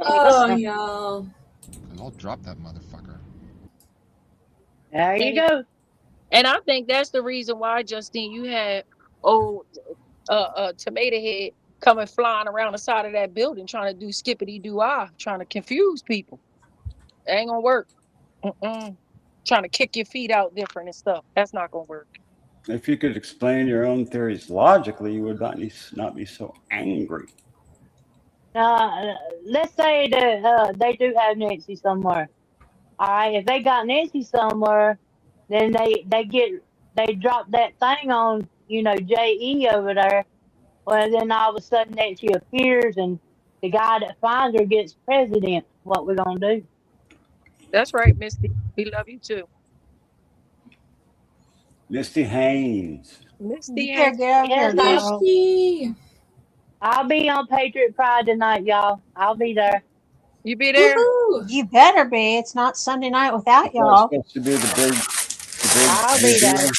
Oh, y'all. I'll drop that motherfucker. There you go. And I think that's the reason why, Justine, you had old Tomato Head coming flying around the side of that building trying to do skippity-doo-ah, trying to confuse people. It ain't gonna work. Trying to kick your feet out different and stuff. That's not gonna work. If you could explain your own theories logically, you would not be so angry. Let's say that they do have Nancy somewhere. All right, if they got Nancy somewhere, then they drop that thing on JE over there. Well, then all of a sudden Nancy appears, and the guy that finds her gets president. What we gonna do? That's right, Misty. We love you too. Misty Haynes. Misty You Haynes. can't get out there, girl. Misty. I'll be on Patriot Pride tonight, y'all. I'll be there. You be there? Woo-hoo. You better be. It's not Sunday night without y'all. Supposed to be the big I'll be there.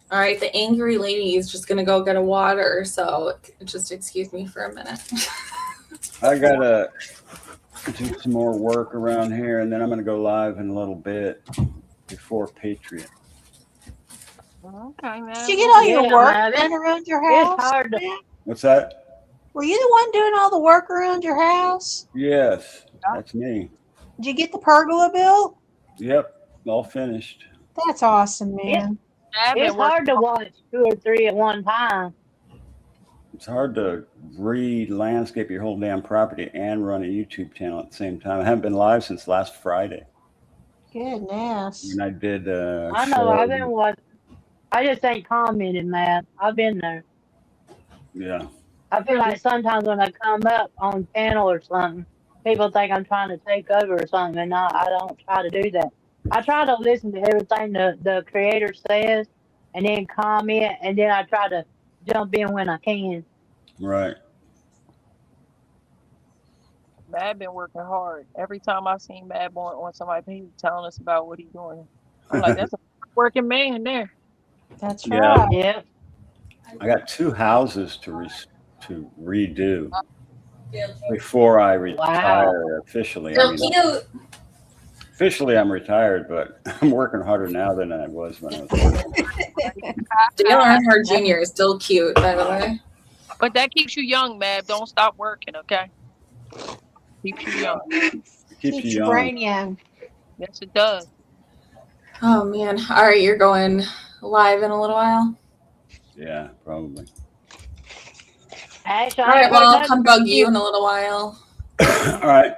All right, the angry lady is just gonna go get a water, so just excuse me for a minute. I gotta do some more work around here, and then I'm gonna go live in a little bit before Patriot. Okay, man. Did you get all your Yeah, work man, done around your It's house? hard to. man? What's that? Were you the one doing all the work around your house? Yes, that's me. Did you get the pergola built? Yep, all finished. That's awesome, man. It's hard to watch 2 or 3 at one time. It's hard to re-landscape your whole damn property and run a YouTube channel at the same time. I haven't been live since last Friday. Goodness. And I did. I know. I've been watching. I just ain't commented, man. I've been there. Yeah. I feel like sometimes when I come up on panel or something, people think I'm trying to take over or something, and I don't try to do that. I try to listen to everything the creator says, and then comment, and then I try to jump in when I can. Right. Mad been working hard. Every time I've seen Mad on somebody's page telling us about what he's doing, I'm like, that's a working man there. That's Yeah. right. Yeah. I got 2 houses to redo before I retire officially. So cute. Officially, I'm retired, but I'm working harder now than I was when I was working. Dale Earnhardt Jr. is still cute, by the way. But that keeps you young, Mab. Don't stop working, okay? Keeps you young. Keeps you your young. brain young. Yes, it does. Oh man! All right, you're going live in a little while. Yeah, probably. Actually, All right, well, I'll come bug you in a little while. All right.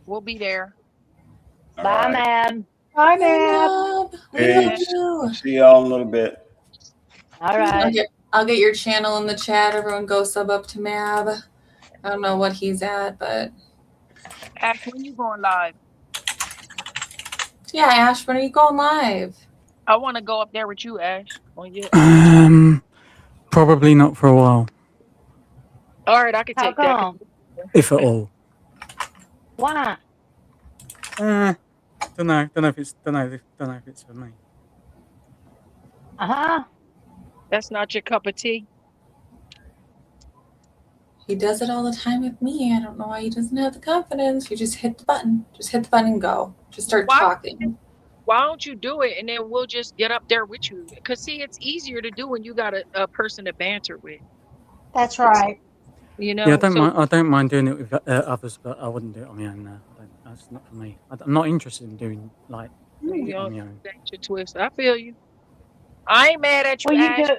We'll be there. All Bye, right. man. Bye, Bye, man. Mab. We Hey, love you. see y'all in a little bit. All right. I'll get your channel in the chat. Everyone go sub up to Mab. I don't know what he's at, but Ash, when you going live? yeah, Ash, when are you going live? I want to go up there with you, Ash. On your... Probably not for a while, All right, I can How take that. come? if at all. Why? Don't know if it's for me. That's not your cup of tea. He does it all the time with me. I don't know why he doesn't have the confidence. You just hit the button. Just hit the button and go. Just start talking. Why don't you do it and then we'll just get up there with you? Because see, it's easier to do when you got a person to banter with. That's right. You know. Yeah, I don't mind doing it with others, but I wouldn't do it on my own. That's not for me. I'm not interested in doing like You it know, on my own. that's your twist. I feel you. I ain't mad at you, Well, Ash.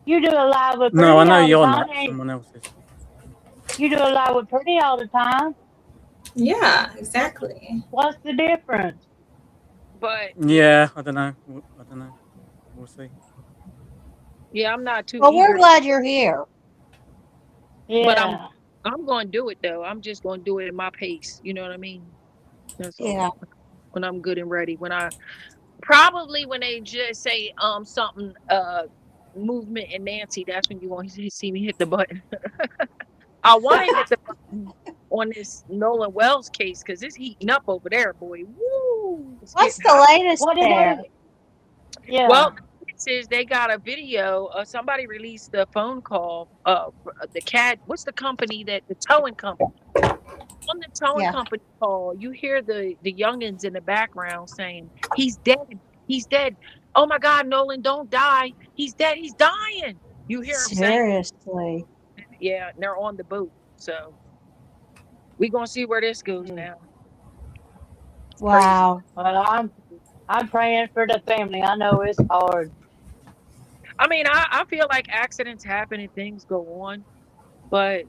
you do a live with Pretty No, I know all the you're time, not. ain't- Someone else is. You do a live with Pretty all the time. Yeah, exactly. What's the difference? But Yeah, I don't know. We'll see. yeah, I'm not too. Well, we're eager. glad you're here. Yeah. But I'm going to do it though. I'm just going to do it at my pace. You know what I mean? That's all. Yeah. When I'm good and ready. When they just say something movement and Nancy, that's when you want to see me hit the button. I want to hit the button on this Nolan Wells case because it's heating up over there, boy. Woo! What's the latest What did there? they? Yeah. Well, Says they got a video. Somebody released a phone call. The cat. What's the company that the towing company? On the towing Yeah. company call, you hear the youngins in the background saying, "He's dead. He's dead. Oh my God, Nolan, don't die. He's dead. He's dying." You hear him saying, Seriously. "Yeah." And they're on the boat. So we gonna see where this goes Mm. now. Crazy. Wow. Well, I'm praying for the family. I know it's hard. I mean, I feel like accidents happen and things go on, but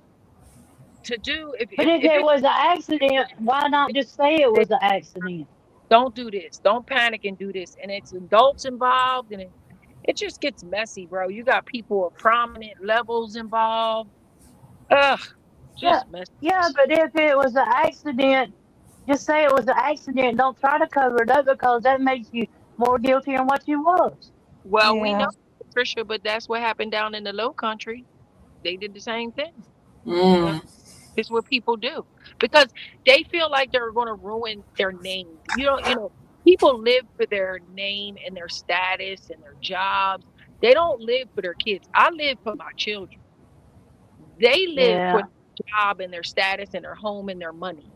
to do But if it was an accident, why not just say it was an accident? don't do this, don't panic and do this, and it's adults involved, and it just gets messy, bro. You got people of prominent levels involved. Ugh, Yeah, just messy. yeah. But if it was an accident, just say it was an accident. Don't try to cover it up because that makes you more guilty than what you was. Well, we Yeah. know, Patricia, but that's what happened down in the Low Country. They did the same thing. Mm. It's what people do because they feel like they're going to ruin their name. You know, people live for their name and their status and their jobs. They don't live for their kids. I live for my children. They live for Yeah, their job and their status and their home and their money.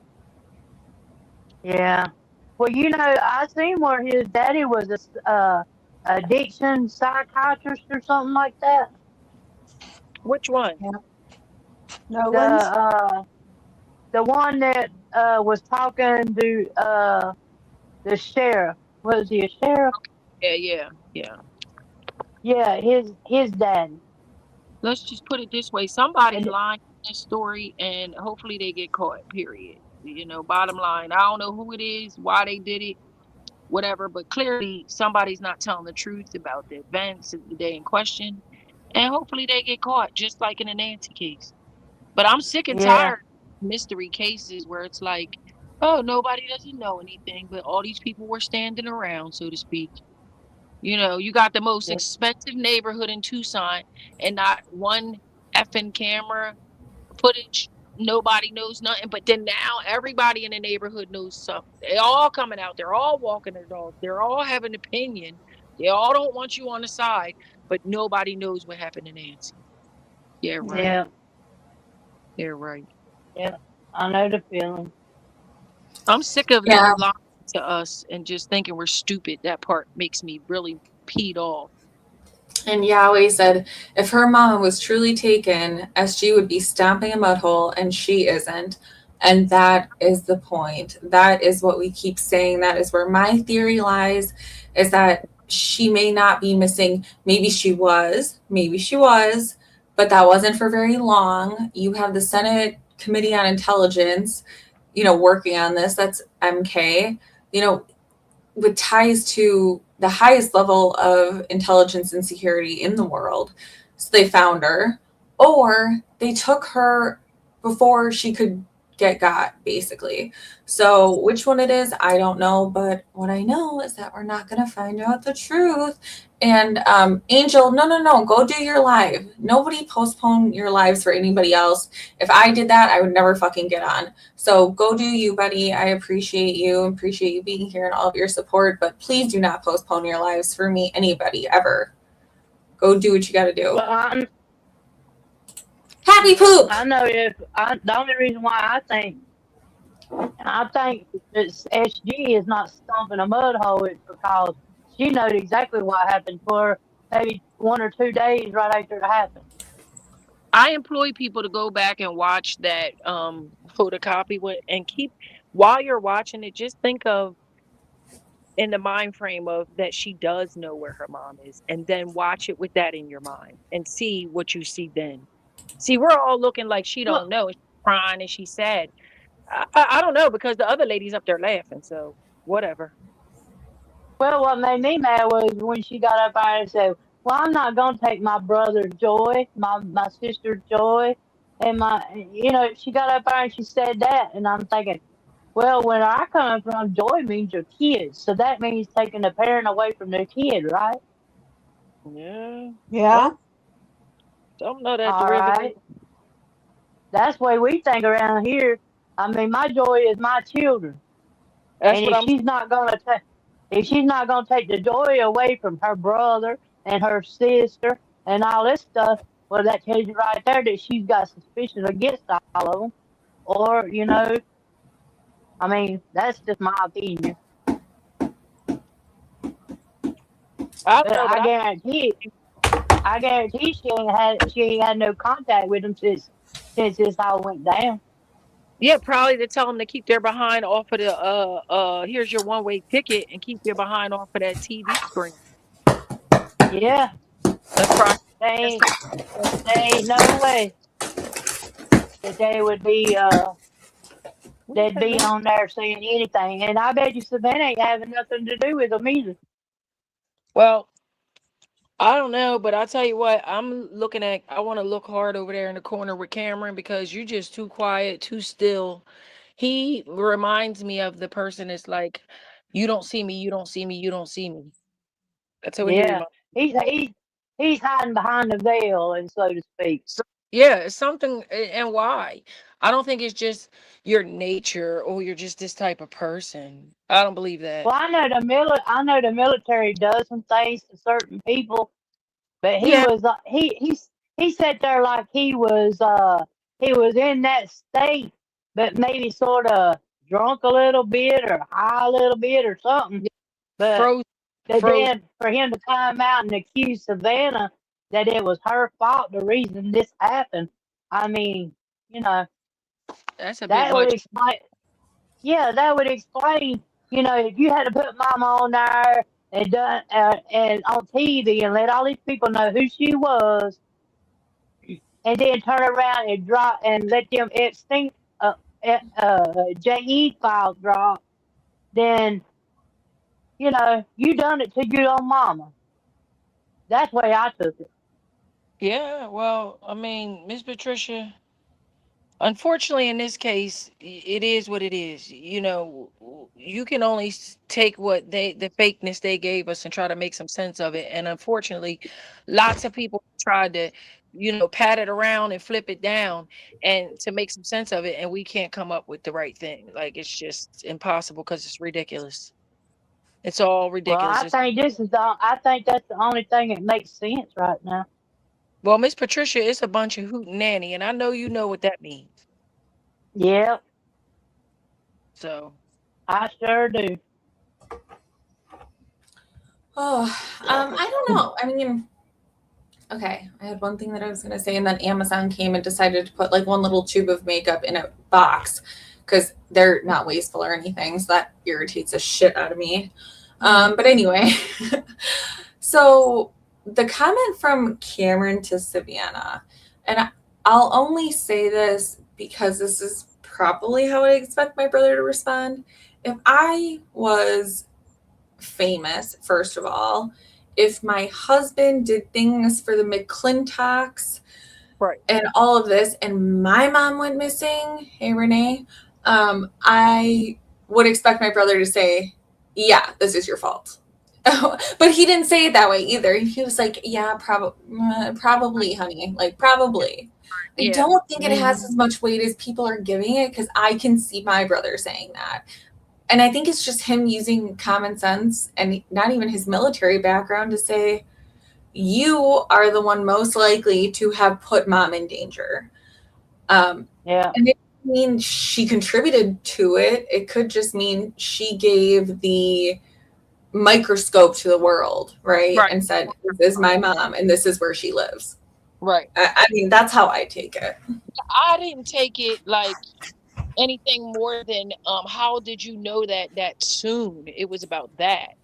yeah. Well, I seen where his daddy was a addiction psychiatrist or something like that. Which one? No The one's. the one that was talking to the sheriff. Was he a sheriff? Yeah. Yeah, his daddy. Let's just put it this way: somebody's And lying in this story, and hopefully they get caught. Period. You know, bottom line. I don't know who it is, why they did it, whatever, but clearly somebody's not telling the truth about the events of the day in question, and hopefully they get caught, just like in the Nancy case. But I'm sick and yeah, tired of mystery cases where it's like, oh, nobody doesn't know anything, but all these people were standing around, so to speak. You know, you got the most yeah, expensive neighborhood in Tucson and not one effing camera footage. Nobody knows nothing. But then now everybody in the neighborhood knows something. They all coming out. They're all walking their dogs. They're all having an opinion. They all don't want you on the side, but nobody knows what happened to Nancy. Yeah, right. yeah, Yeah, right. yeah. I know the feeling. I'm sick of Yeah. them lying to us and just thinking we're stupid. That part makes me really peed off. And Yahweh said, if her mama was truly taken, SG would be stomping a mud hole, and she isn't. And that is the point. That is what we keep saying. That is where my theory lies, is that she may not be missing. Maybe she was, but that wasn't for very long. You have the Senate Committee on Intelligence, working on this. That's MK, with ties to the highest level of intelligence and security in the world. So they found her, or they took her before she could get got, basically. So which one it is, I don't know. But what I know is that we're not going to find out the truth. And Angel, no, go do your live. Nobody postpone your lives for anybody else. If I did that, I would never fucking get on. So go do you, buddy. I appreciate you being here and all of your support, but please do not postpone your lives for me, anybody, ever. Go do what you got to do. Well, Happy poop! I know the only reason why I think that SG is not stomping a mud hole is because she knows exactly what happened for maybe 1 or 2 days right after it happened. I employ people to go back and watch that photocopy and while you're watching it, just think of in the mind frame of that she does know where her mom is, and then watch it with that in your mind and see what you see then. See, we're all looking like she don't know. She's crying and she's sad. I don't know, because the other lady's up there laughing, so whatever. Well, what made me mad was when she got up there and said, well, I'm not going to take my brother's joy, my sister's joy. And she got up there and she said that. And I'm thinking, well, when I come from, joy means your kids. So that means taking the parent away from their kid, right? Yeah. Yeah. Don't know that All derivative. right. That's the way we think around here. I mean, my joy is my children. That's And what if she's not going to take the joy away from her brother and her sister and all this stuff, well, that tells you right there that she's got suspicion against all of them. Or, I mean, that's just my opinion. I don't But know, but I guarantee she ain't had no contact with them since this all went down. yeah, probably to tell them to keep their behind off of the here's your one-way ticket and keep their behind off of that TV screen. Yeah, That's probably they that's ain't they ain't no way that they would be what you they'd say, be man? on there saying anything. And I bet you Savannah ain't having nothing to do with them either. Well, I don't know, but I'll tell you what, I want to look hard over there in the corner with Cameron because you're just too quiet, too still. He reminds me of the person that's like, you don't see me, you don't see me, you don't see me. That's what he Yeah, reminds. he's hiding behind the veil, and so to speak. So, yeah, it's something, and why? I don't think it's just your nature or you're just this type of person. I don't believe that. Well, I know the military does some things to certain people, but Yeah, he sat there like he was in that state, but maybe sort of drunk a little bit or high a little bit or something. yeah, But frozen, frozen. then for him to come out and accuse Savannah that it was her fault, the reason this happened, I mean, you know, That's a bit that would much. explain. Yeah, that would explain. If you had to put Mama on there and on TV and let all these people know who she was, and then turn around and drop and let them Epstein JE files drop, then you done it to your own mama. That's the way I took it. Yeah, well, I mean, Miss Patricia, unfortunately, in this case, it is what it is. You can only take the fakeness they gave us and try to make some sense of it. And unfortunately, lots of people tried to, pat it around and flip it down and to make some sense of it. And we can't come up with the right thing. Like, it's just impossible because it's ridiculous. It's all Well, ridiculous. I think that's the only thing that makes sense right now. Well, Miss Patricia, it's a bunch of hoot nanny, and I know you know what that means. Yep, So, I sure do. Oh, I don't know. I mean, okay, I had one thing that I was going to say, and then Amazon came and decided to put like one little tube of makeup in a box because they're not wasteful or anything. So that irritates the shit out of me. But anyway, so the comment from Cameron to Savannah, and I'll only say this because this is probably how I expect my brother to respond. If I was famous, first of all, if my husband did things for the McClintocks right. and all of this, and my mom went missing, hey Renee, I would expect my brother to say, yeah, this is your fault. But he didn't say it that way either. He was like, yeah, probably, honey, like probably. I Yeah. don't think it has Mhm. as much weight as people are giving it because I can see my brother saying that. And I think it's just him using common sense and not even his military background to say, you are the one most likely to have put mom in danger. Yeah. And it doesn't mean she contributed to it. It could just mean she gave the microscope to the world, right? Right. And said, this is my mom and this is where she lives. Right. I mean, that's how I take it. I didn't take it like anything more than how did you know that soon? It was about that.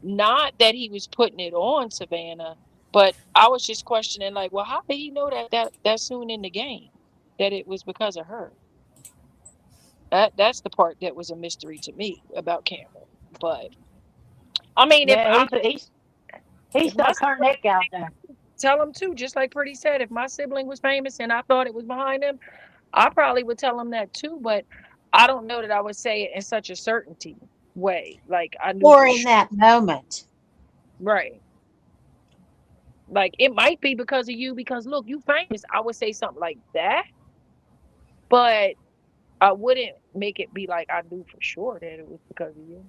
Not that he was putting it on Savannah, but I was just questioning like, well, how did he know that soon in the game? That it was because of her. That's the part that was a mystery to me about Cameron. But I mean, Yeah, he if my stuck her neck out there. tell him too, just like Pretty said, if my sibling was famous and I thought it was behind him, I probably would tell him that too, but I don't know that I would say it in such a certainty way. Like I knew Or for in sure. that moment. Right. Like it might be because of you, because look, you famous. I would say something like that, but I wouldn't make it be like I knew for sure that it was because of you.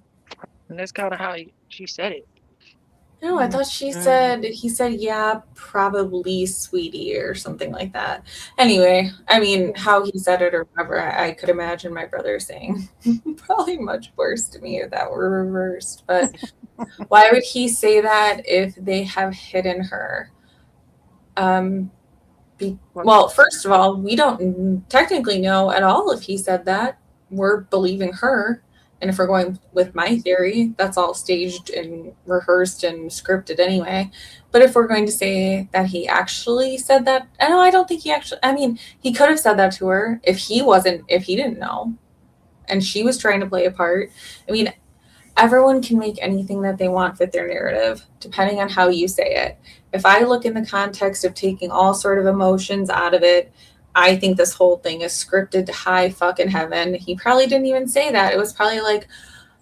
And that's kind of how she said it. No, I thought he said, yeah, probably, sweetie, or something like that. Anyway, I mean, how he said it or whatever, I could imagine my brother saying probably much worse to me if that were reversed. But why would he say that if they have hidden her? Well, first of all, we don't technically know at all if he said that. We're believing her. And if we're going with my theory, that's all staged and rehearsed and scripted anyway. But if we're going to say that he actually said that, I don't think he actually, I mean, he could have said that to her if he didn't know. And she was trying to play a part. I mean, everyone can make anything that they want fit their narrative, depending on how you say it. If I look in the context of taking all sort of emotions out of it, I think this whole thing is scripted to high fucking heaven. He probably didn't even say that. It was probably like,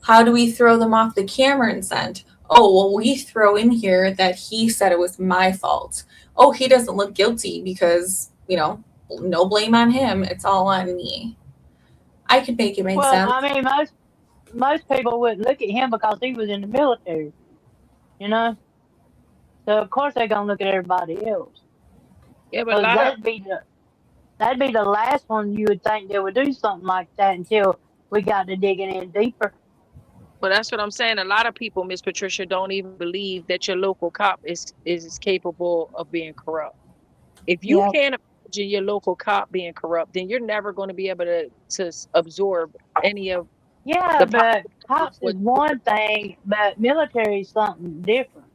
how do we throw them off the Cameron scent? Oh, well, we throw in here that he said it was my fault. Oh, he doesn't look guilty because, no blame on him. It's all on me. I could make it make sense. I mean, most people wouldn't look at him because he was in the military, you know. So of course they're gonna look at everybody else. Yeah, but That'd be the last one you would think they would do something like that until we got to digging in deeper. Well, that's what I'm saying. A lot of people, Miss Patricia, don't even believe that your local cop is capable of being corrupt. If you can't imagine your local cop being corrupt, then you're never going to be able to absorb any of. Yeah, but cops is one thing, but military is something different.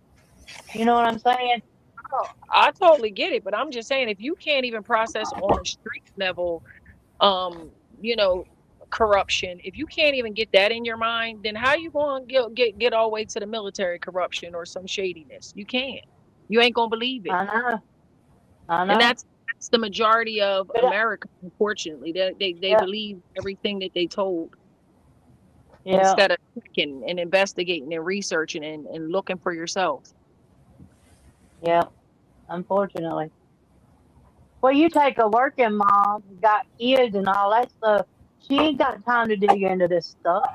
You know what I'm saying? Oh, I totally get it, but I'm just saying if you can't even process on a street level, corruption, if you can't even get that in your mind, then how you going to get all the way to the military corruption or some shadiness? You can't. You ain't going to believe it. I know. And that's the majority of America, unfortunately. They believe everything that they told. Instead of checking and investigating and researching and looking for yourself. Yeah, unfortunately. Well, you take a working mom, got kids and all that stuff, she ain't got time to dig into this stuff.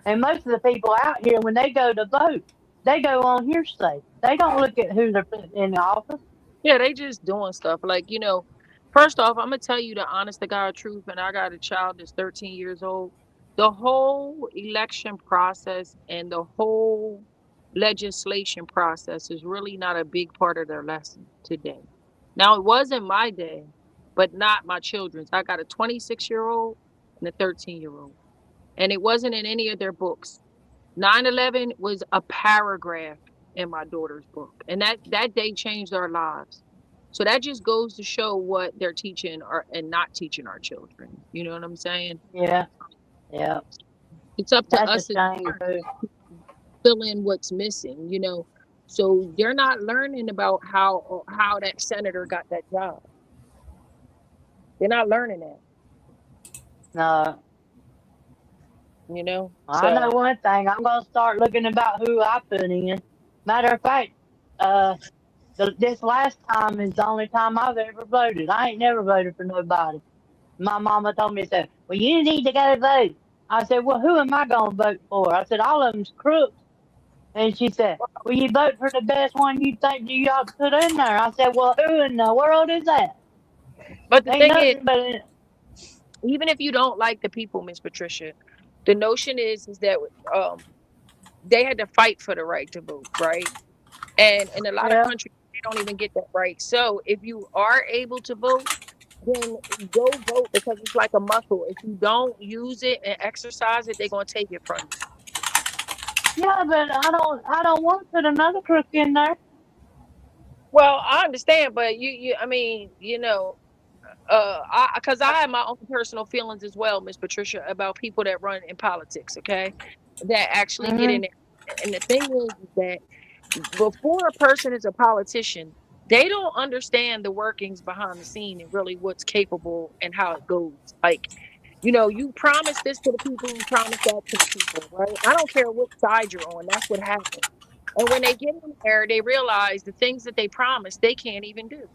And most of the people out here, when they go to vote, they go on hearsay. They don't look at who they're putting in the office. Yeah, they just doing stuff. Like, first off, I'm going to tell you the honest to God truth, and I got a child that's 13 years old. The whole election process and the whole legislation process is really not a big part of their lesson today. Now, it wasn't my day, but not my children's. I got a 26-year-old and a 13-year-old. And it wasn't in any of their books. 9/11 was a paragraph in my daughter's book. And that day changed our lives. So that just goes to show what they're teaching and not teaching our children. You know what I'm saying? Yeah. Yeah. It's up to us to fill in what's missing, So they're not learning about how that senator got that job. They're not learning that. No. I know one thing. I'm going to start looking about who I put in. Matter of fact, this last time is the only time I've ever voted. I ain't never voted for nobody. My mama told me, said, well, you need to go vote. I said, well, who am I going to vote for? I said, all of them's crooks. And she said, well, you vote for the best one you think you ought to put in there. I said, well, who in the world is that? But the thing is, even if you don't like the people, Miss Patricia, the notion is that they had to fight for the right to vote, right? And in a lot of countries, they don't even get that right. So if you are able to vote, then go vote because it's like a muscle. If you don't use it and exercise it, they're gonna take it from you. Yeah, but I don't want to put another crook in there. Well, I understand, but because I have my own personal feelings as well, Miss Patricia, about people that run in politics, okay, that actually get in there. And the thing is that before a person is a politician, they don't understand the workings behind the scene and really what's capable and how it goes. Like, you promise this to the people, you promise that to the people, right? I don't care what side you're on. That's what happens. And when they get in there, they realize the things that they promised, they can't even do.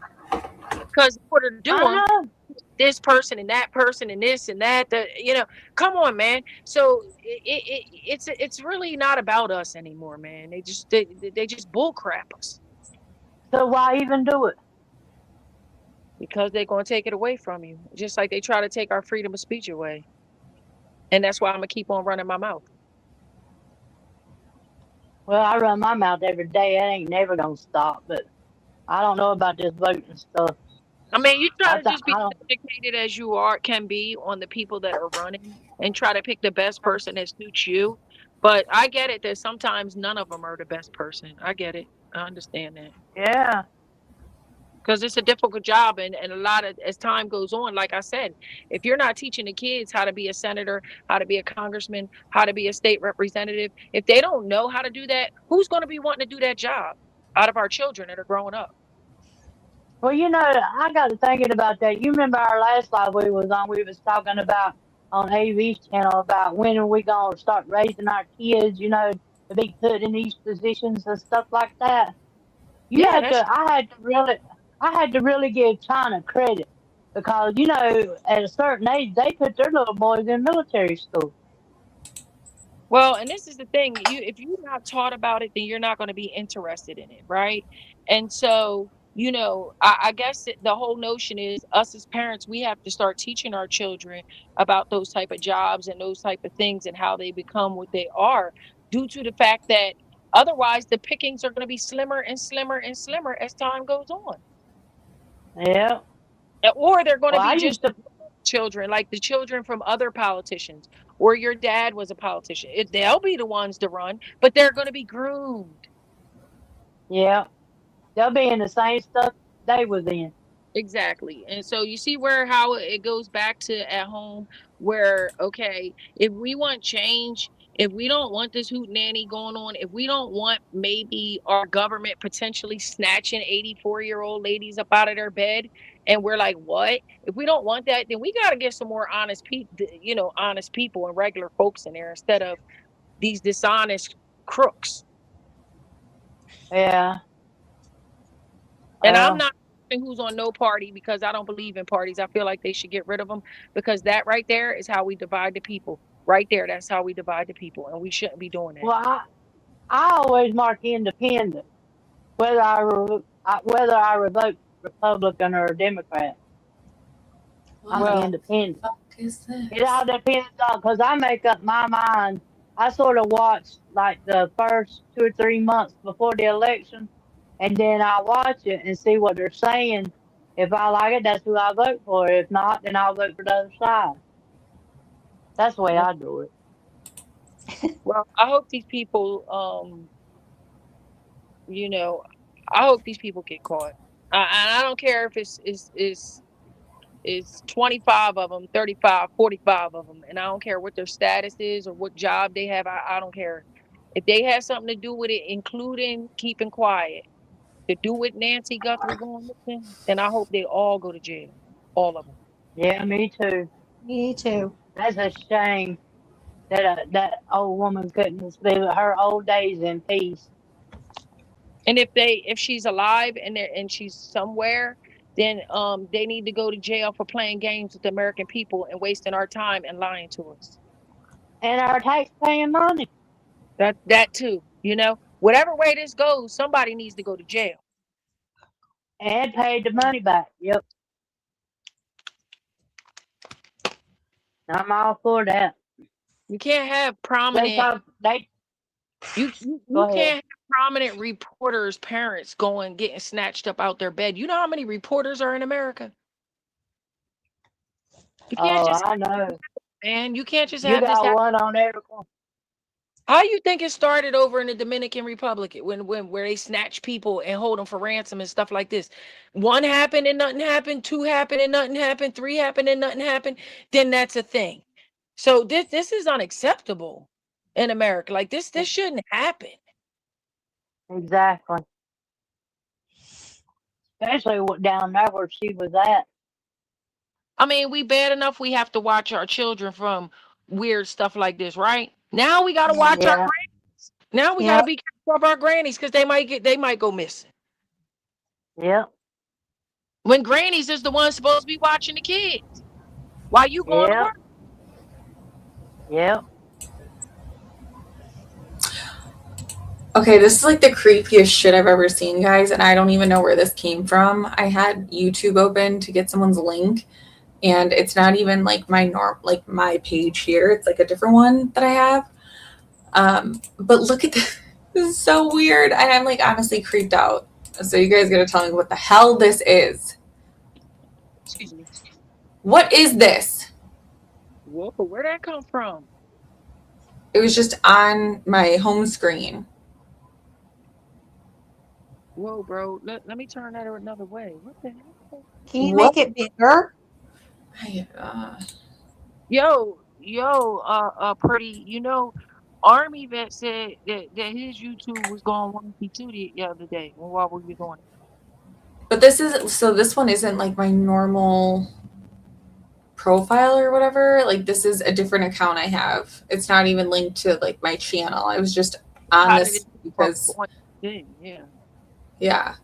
Because in order to do them, this person and that person and this and that. Come on, man. So it's really not about us anymore, man. They just bull crap us So why even do it? because they're gonna take it away from you, just like they try to take our freedom of speech away. And that's why I'm gonna keep on running my mouth. Well, I run my mouth every day. It ain't never gonna stop. But I don't know about this voting stuff. I mean, you try to just be I don't. educated as you can be on the people that are running and try to pick the best person that suits you. But I get it that sometimes none of them are the best person. I get it. I understand that. Yeah. Because it's a difficult job, and a lot of, as time goes on, like I said, if you're not teaching the kids how to be a senator, how to be a congressman, how to be a state representative, if they don't know how to do that, who's going to be wanting to do that job out of our children that are growing up? Well, I got to thinking about that. You remember our last live we was on? We was talking about on AV's channel about when are we gonna start raising our kids? To be put in these positions and stuff like that. Yeah, that's I had to really give China credit because at a certain age they put their little boys in military school. well, and this is the thing, if you're not taught about it, then you're not going to be interested in it, right? And so, I guess the whole notion is us as parents, we have to start teaching our children about those type of jobs and those type of things and how they become what they are, due to the fact that otherwise the pickings are going to be slimmer and slimmer and slimmer as time goes on. Yeah. Or they're going to Well, I be just used to. children, like the children from other politicians, or your dad was a politician. They'll be the ones to run, but they're going to be groomed. Yeah. They'll be in the same stuff they was in. Exactly. And so you see how it goes back to at home, where, okay, if we want change, if we don't want this hootenanny going on, if we don't want maybe our government potentially snatching 84-year-old ladies up out of their bed, and we're like, what? If we don't want that, then we got to get some more honest people and regular folks in there instead of these dishonest crooks. Yeah. And I'm not who's on no party, because I don't believe in parties. I feel like they should get rid of them, because that right there is how we divide the people. Right there, that's how we divide the people, and we shouldn't be doing that. Well, I always mark independent, whether I vote Republican or Democrat. I'm independent. It all depends on, because I make up my mind. I sort of watch like the first 2 or 3 months before the election, and then I watch it and see what they're saying. If I like it, that's who I vote for. If not, then I'll vote for the other side. That's the way I do it. Well, I hope these people, I hope these people get caught. And I don't care if it's 25 of them, 35, 45 of them, and I don't care what their status is or what job they have. I don't care. If they have something to do with it, including keeping quiet, to do with Nancy Guthrie going missing, then I hope they all go to jail. All of them. Yeah, me too. Me too. That's a shame that old woman couldn't spend her old days in peace. And if she's alive and she's somewhere, then they need to go to jail for playing games with the American people and wasting our time and lying to us. And our taxpaying money. That too. Whatever way this goes, somebody needs to go to jail. And paid the money back. Yep. I'm all for that. You can't have prominent. You can't have prominent reporters' parents getting snatched up out their bed. You know how many reporters are in America? You can't I know. Man, you can't just You have got this. one on every corner. How you think it started over in the Dominican Republic where they snatch people and hold them for ransom and stuff like this? 1 happened and nothing happened. 2 happened and nothing happened. 3 happened and nothing happened. Then that's a thing. So this is unacceptable in America. Like this shouldn't happen. Exactly. Especially down there where she was at. I mean, we bad enough we have to watch our children from weird stuff like this, right? Now we got to watch our grannies. Now we got to be careful of our grannies, because they might go missing. Yep. When grannies is the ones supposed to be watching the kids while you going to Yep. work. Yep. Okay, this is like the creepiest shit I've ever seen, guys, and I don't even know where this came from. I had YouTube open to get someone's link, and it's not even like my page here. It's like a different one that I have. But look at this. This is so weird, and I'm like honestly creeped out. So you guys gotta tell me what the hell this is. Excuse me. What is this? Whoa, where'd that come from? It was just on my home screen. Whoa, bro. Let me turn that another way. What the hell? Can you What? make it bigger? Yo, pretty. You know, Army vet said that his YouTube was going 152 the other day while we were doing it. But this one isn't like my normal profile or whatever. Like this is a different account I have. It's not even linked to like my channel. I was just on How did this it because yeah, yeah.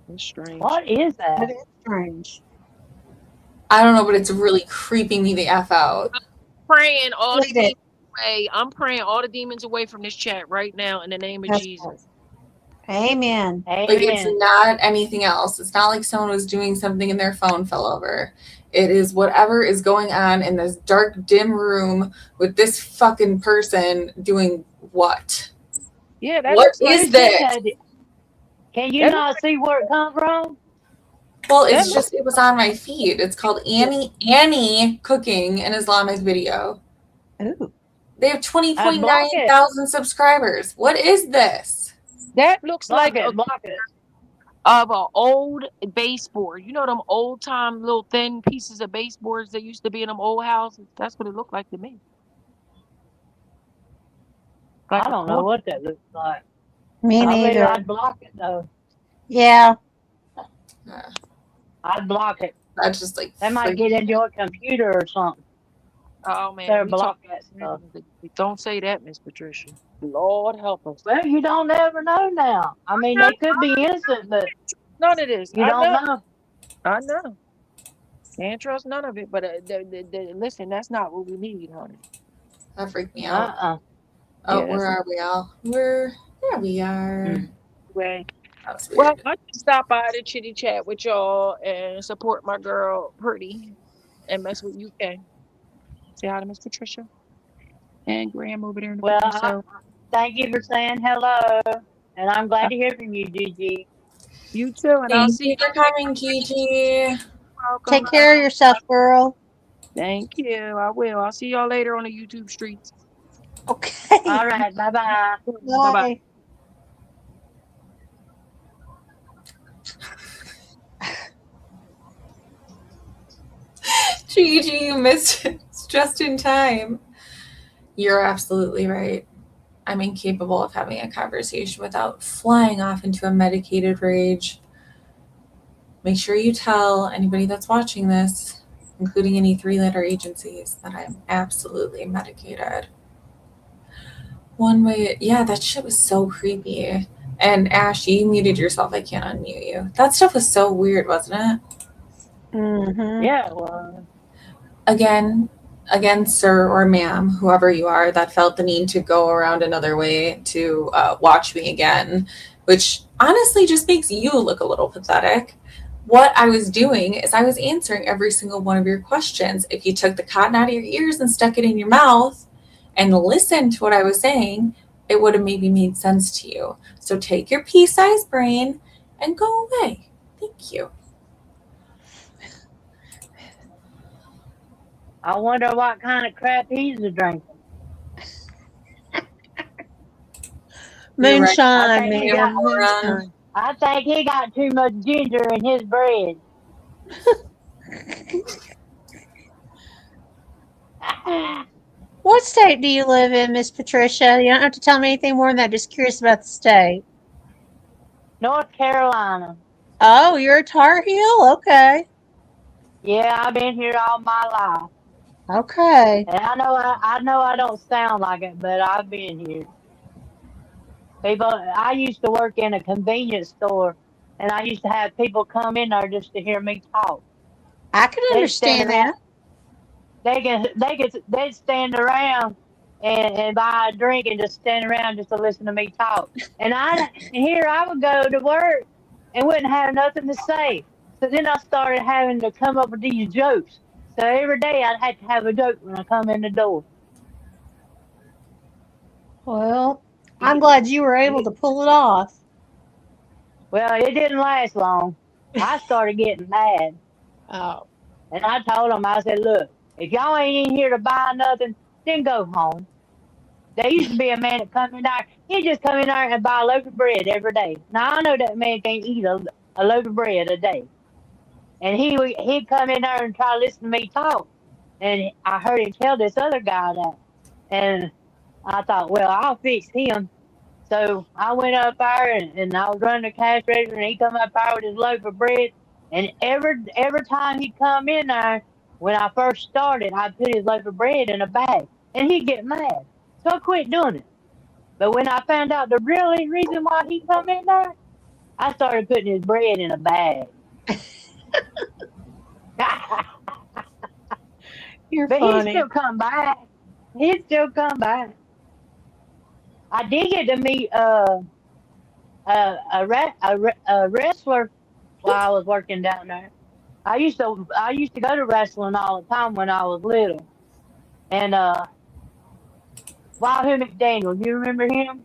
it's strange. What is That that? is strange. I don't know, but it's really creeping me the F out. Praying all the Delete demons it. away. I'm praying all the demons away from this chat right now in the name of Yes, Jesus. Amen. Like it's Amen. not anything else. It's not like someone was doing something and their phone fell over. It is whatever is going on in this dark, dim room with this fucking person doing what? Yeah, that What looks like is this? Can you That not see where it come from? Well, That it's just it was on my feed. It's called Annie cooking an Islamic video. Ooh. They have 20.9 block it. thousand subscribers. What is this? that looks Block like it. Block it. of an old baseboard. You know them old time little thin pieces of baseboards that used to be in them old houses? That's what it looked like to me. Like I a don't know corner. what that looks like. Me I bet neither. I'd block it though. Yeah. I'd block it. That's just like They might get into your computer or something. Oh man, Better we block talk- that stuff. don't say that, Miss Patricia. Lord help us. Well, you don't ever know now. I mean, they could be innocent, but None of this. you I don't know. know. I know. Can't trust none of it. But listen, that's not what we need, honey. that freaked me out. Uh-uh. Oh, Yeah, where are we all? There we are. Way. That was Well, weird. I just stop by to chitty chat with y'all and support my girl Pretty and mess with UK. Say hi to Miss Patricia and Graham over there in the Well, corner. So thank you for saying hello, and I'm glad to hear from you, Gigi. you too, and I'll Thank see you for coming, Gigi. welcome. Take care of yourself, girl. Thank you. I will. I'll see y'all later on the YouTube streets. Okay. All right, bye-bye. Bye bye. Bye. Gigi, you missed it. It's just in time. You're absolutely right. I'm incapable of having a conversation without flying off into a medicated rage. Make sure you tell anybody that's watching this, including any 3-letter agencies, that I'm absolutely medicated. One way, yeah, that shit was so creepy. And Ash, you muted yourself. I can't unmute you. That stuff was so weird, wasn't it? Mm-hmm. Yeah, well, Again, sir or ma'am, whoever you are, that felt the need to go around another way to watch me again, which honestly just makes you look a little pathetic. What I was doing is I was answering every single one of your questions. If you took the cotton out of your ears and stuck it in your mouth and listened to what I was saying, it would have maybe made sense to you. So take your pea-sized brain and go away. Thank you. I wonder what kind of crap he's drinking. Moonshine, I think he man. got- Moonshine. I think he got too much ginger in his bread. What state do you live in, Miss Patricia? You don't have to tell me anything more than that. Just curious about the state. North Carolina. Oh, you're a Tar Heel? Okay. Yeah, I've been here all my life. Okay. And I know I don't sound like it, but I've been here. I used to work in a convenience store and I used to have people come in there just to hear me talk. I can They'd stand understand around. that. They'd stand around and buy a drink and just stand around just to listen to me talk. And here I would go to work and wouldn't have nothing to say. So then I started having to come up with these jokes. So every day I'd have to have a joke when I come in the door. Well, I'm glad you were able to pull it off. Well, it didn't last long. I started getting mad. Oh, And I told them, I said, look, if y'all ain't in here to buy nothing, then go home. There used to be a man that come in there. He'd just come in there and buy a loaf of bread every day. Now, I know that man can't eat a loaf of bread a day. And he'd come in there and try to listen to me talk. And I heard him tell this other guy that. And I thought, well, I'll fix him. So I went up there and I was running the cash register and he come up there with his loaf of bread. And every time he come in there, when I first started, I put his loaf of bread in a bag. And he'd get mad. So I quit doing it. But when I found out the really reason why he come in there, I started putting his bread in a bag. You're But funny. he'd still come back. He'd still come back. I did get to meet a wrestler while I was working down there. I used to go to wrestling all the time when I was little. And Wahoo McDaniel, you remember him?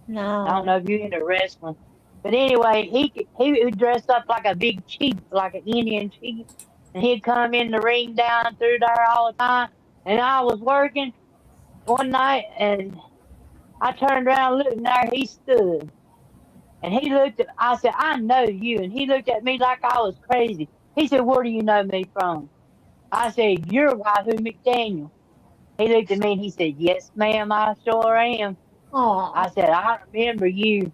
I don't No. know if you're into wrestling. But anyway, he would dress up like a big chief, like an Indian chief. And he'd come in the ring down through there all the time. And I was working one night and I turned around and looked and there he stood. And he looked at I said, I know you. And he looked at me like I was crazy. He said, where do you know me from? I said, you're Wahoo McDaniel. He looked at me and he said, yes, ma'am, I sure am. Aw. I said, I remember you.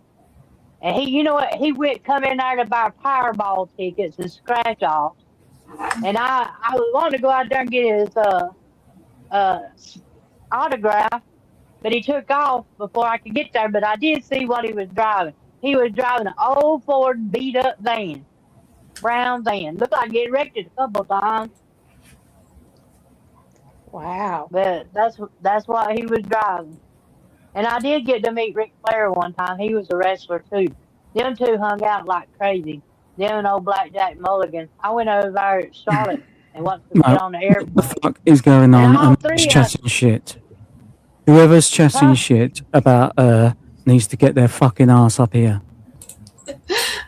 And you know what? He went come in there to buy Powerball tickets and scratch offs. And I wanted to go out there and get his autograph, but he took off before I could get there. But I did see what he was driving. He was driving an old Ford beat up van, brown van. Looked like it wrecked it a couple times, Wow. but that's what he was driving. And I did get to meet Ric Flair one time. He was a wrestler too. Them two hung out like crazy. Them and old Blackjack Mulligan. I went over there at Charlotte and wanted to No, get on the what the airplane. fuck is going And on? all I'm three just of chatting shit. Whoever's chatting Huh? shit about needs to get their fucking ass up here.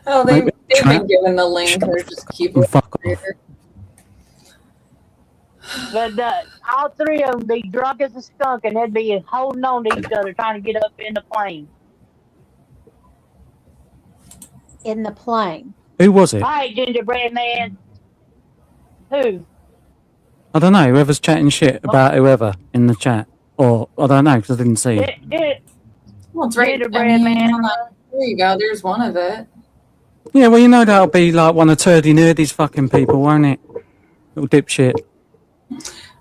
Oh, Like, they've been chat- given the link. shut They're the just fuck keep up and fuck off. But all three of them be drunk as a skunk and they'd be holding on to each other trying to get up in the plane. In the plane. Who was it? All right, gingerbread man. Who? I don't know. Whoever's chatting shit about whoever in the chat. Or, I don't know, because I didn't see. Well, it's right. I Gingerbread mean, man. hold on. There you go. There's one of it. Yeah, well, you know that'll be like one of Turdy Nerdy's fucking people, won't it? Little dipshit.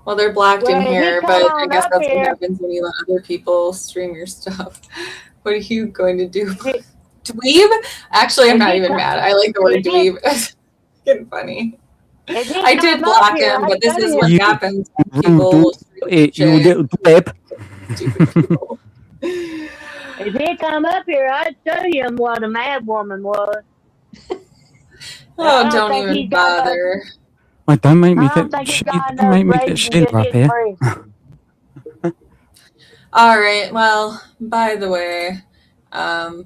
Well, they're blacked in Well, he here, come but I on guess up that's what here. happens when you let other people stream your stuff. What are you going to do? Dweeb? Actually, I'm If not he even come- mad. I like the word if he- dweeb. It's getting funny. If he I did come up block here, him, I but this tell is what You happens when rude people stream You shit. little dweb. Stupid people. If he come up here, I'd show him what a mad woman was. I Oh, don't don't think even he's got no- bother. Wait, don't make me I don't get think he's shit. got Don't no make me get raisins Sheila in up his here. breast. All right. Well, by the way, I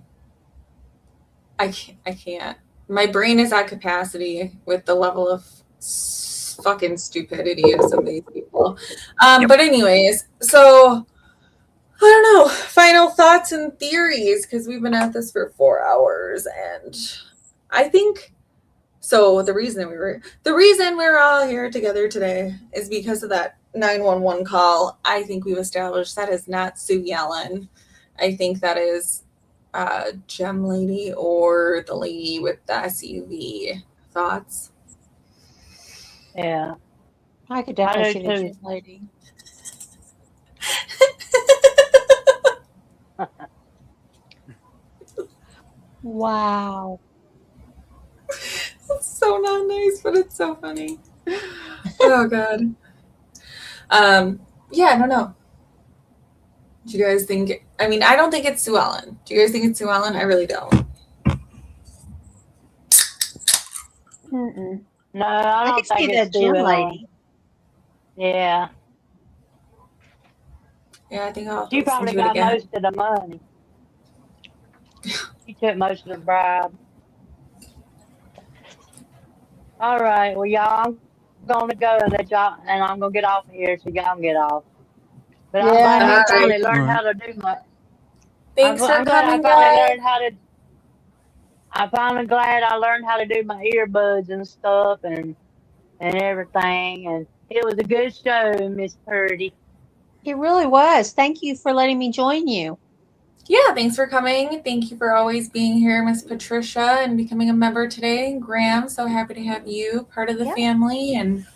can't. My brain is at capacity with the level of fucking stupidity of some of these people. But anyways, so I don't know. Final thoughts and theories, because we've been at this for 4 hours, and I think so. The reason we're all here together today is because of that 911 call. I think we've established that is not Sue Yellen. I think that is Gem Lady or the lady with the SUV. Thoughts? Yeah. I could I definitely do see the too. gym lady. Wow. It's so not nice, but it's so funny. Oh god. Yeah, I don't know. Do you guys think? I mean, I don't think it's Sue Ellen. Do you guys think it's Sue Ellen? I really don't. Mm-mm. No, I I don't could see think it's that Sue gym Ellen. lady. Yeah. Yeah, I think I'll have to She listen probably to it got again. most of the money. She took most of the bribe. All right. Well, y'all, I'm gonna go and let y'all, and I'm gonna get off of here so y'all can get off. But I'm Yeah, glad me I All right. finally too. learned Alright. how to do my. Thanks for I'm glad I coming, finally guys. learned how to. I finally glad I learned how to do my earbuds and stuff and everything. And it was a good show, Miss Purdy. It really was. Thank you for letting me join you. Yeah, thanks for coming. Thank you for always being here, Miss Patricia, and becoming a member today. Graham, so happy to have you part of the Yep. family. And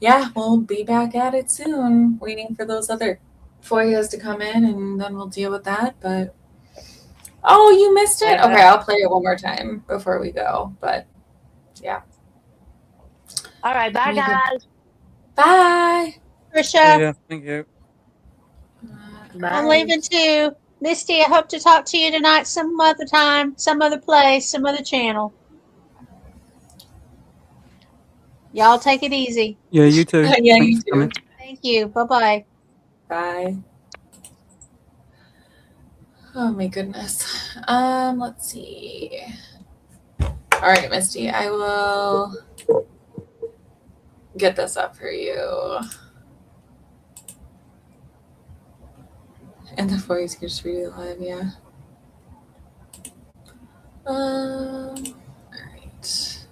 yeah, we'll be back at it soon, waiting for those other FOIAs to come in, and then we'll deal with that. But oh, you missed it? Okay, I'll play it one more time before we go. But yeah. All right. Bye, Make it- guys. Bye. See Trisha, ya. Thank you. I'm Bye. leaving too. Misty, I hope to talk to you tonight some other time, some other place, some other channel. Y'all take it easy. Yeah, you too. Yeah, Thanks you for coming. too. Thank you. Bye-bye. Bye. Oh my goodness. Let's see. All right, Misty, I will get this up for you. And the voice can just read it live, yeah. All right.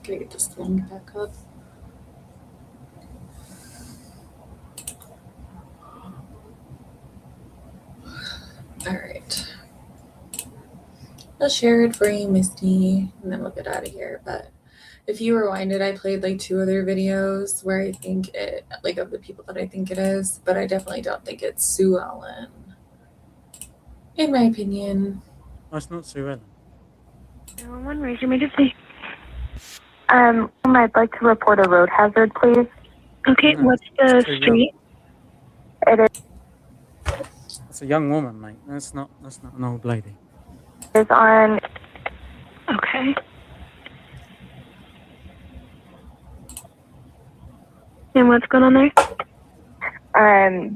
Can I get this link back up? All right. I'll share it for you, Misty, and then we'll get out of here. But if you rewind it, I played like 2 other videos where I think it, like of the people that I think it is, but I definitely don't think it's Sue Ellen. In my opinion. That's not Sue Ellen. 911, raise your emergency. I'd like to report a road hazard, please. Okay, No, what's the it's too young. street? It That's a young woman, mate. That's not an old lady. is on. Okay. And what's going on there?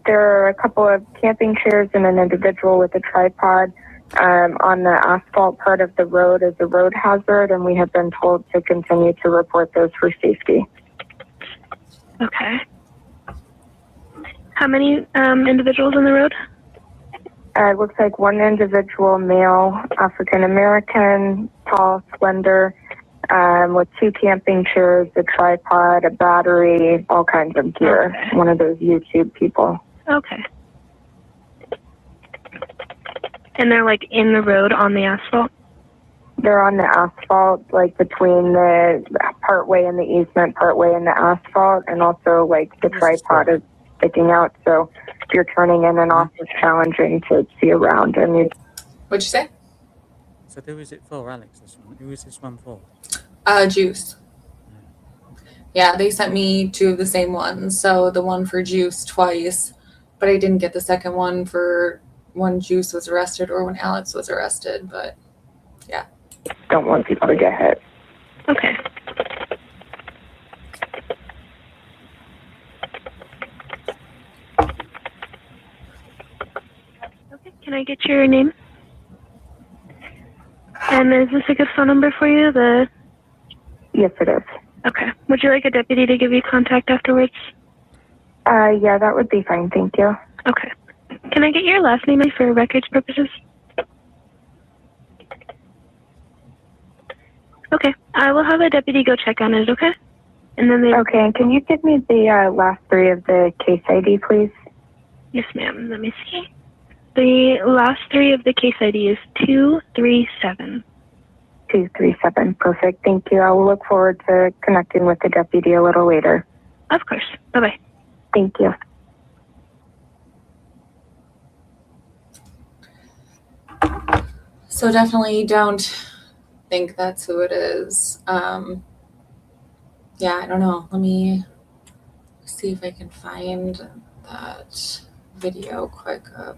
There are a couple of camping chairs and an individual with a tripod. On the asphalt part of the road is a road hazard, and we have been told to continue to report those for safety. Okay. How many individuals on the road? It looks like one individual, male, African American, tall, slender, with 2 camping chairs, a tripod, a battery, all kinds of gear. Okay. One of those YouTube people. Okay. And they're like in the road on the asphalt? They're on the asphalt, like between the partway in the easement, partway in the asphalt, and also like the tripod is sticking out. So if you're turning in and off, it's challenging to see around. And you. What'd you say? So who is it for, Alex? This one. Who is this one for? Juice. Yeah, they sent me 2 of the same ones. So the one for Juice twice, but I didn't get the second one for when Juice was arrested or when Alex was arrested. But yeah. Don't want people to get hit. Okay. Okay, can I get your name? And is this a good phone number for you? Yes, it is. Okay. Would you like a deputy to give you contact afterwards? Yeah, that would be fine. Thank you. Okay. Can I get your last name for records purposes? Okay. I will have a deputy go check on it, okay? And then they. Okay, and can you give me the last three of the case ID, please? Yes, ma'am. Let me see. The last three of the case ID is 237. 237. Perfect. Thank you. I will look forward to connecting with the deputy a little later. Of course. Bye-bye. Thank you. So definitely don't think that's who it is. Yeah, I don't know. Let me see if I can find that video quick of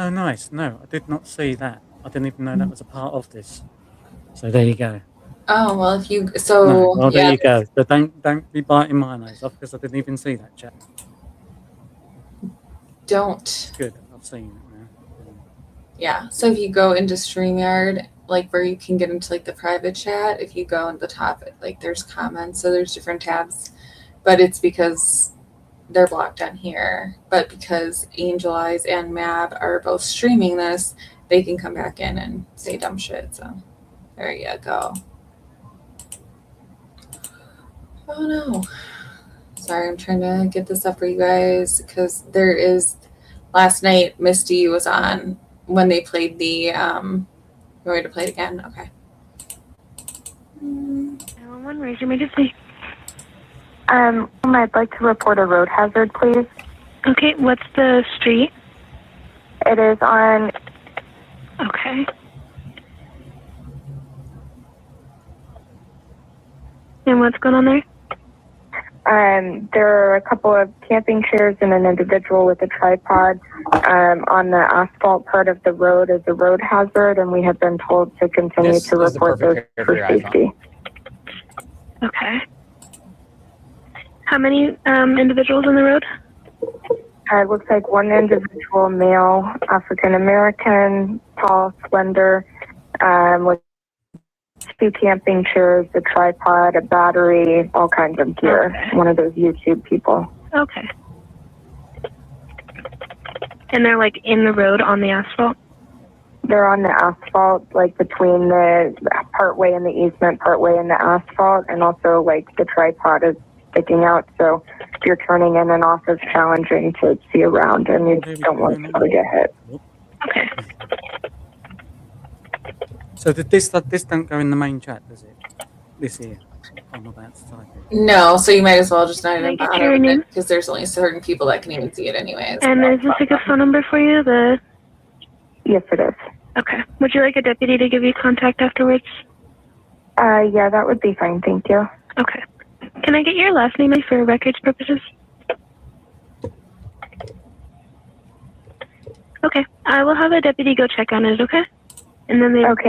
Oh, nice. No, I did not see that. I didn't even know that was a part of this. So there you go. oh well if you No, so well, there yeah you go. So don't be biting my nose off because I didn't even see that chat. don't Good, I've seen it now. yeah so if you go into StreamYard like where you can get into like the private chat, if you go in the top like there's comments, so there's different tabs, but it's because they're blocked on here, but because Angel Eyes and Mab are both streaming this, they can come back in and say dumb shit. So there you go. Oh no. Sorry, I'm trying to get this up for you guys because there is last night Misty was on when they played the you want me to play it again? Okay. 911, raise your emergency. I'd like to report a road hazard, please. Okay, what's the street? It is on. Okay. And what's going on there? There are a couple of camping chairs and an individual with a tripod on the asphalt part of the road as a road hazard, and we have been told to continue This to is the report those perfect area for for your safety. Okay. How many individuals on the road? It looks like one individual, male, African American, tall, slender, with two camping chairs, a tripod, a battery, all kinds of gear. Okay. One of those YouTube people. Okay. And they're like in the road on the asphalt? They're on the asphalt, like between the partway in the easement, partway in the asphalt, and also like the tripod is sticking out. So if you're turning in and off, it's challenging to see around, and you just don't want people to get hit. Okay. So did this don't go in the main chat, does it? This here. I'm about to type it. No, so you might as well just not Can I even get bother your with name? it because there's only certain people that can even see it anyways. And is this a good phone number for you? Yes, it is. Okay. Would you like a deputy to give you contact afterwards? Yeah, that would be fine. Thank you. Okay. Can I get your last name for records purposes? Okay. I will have a deputy go check on it, okay? And then they. Okay.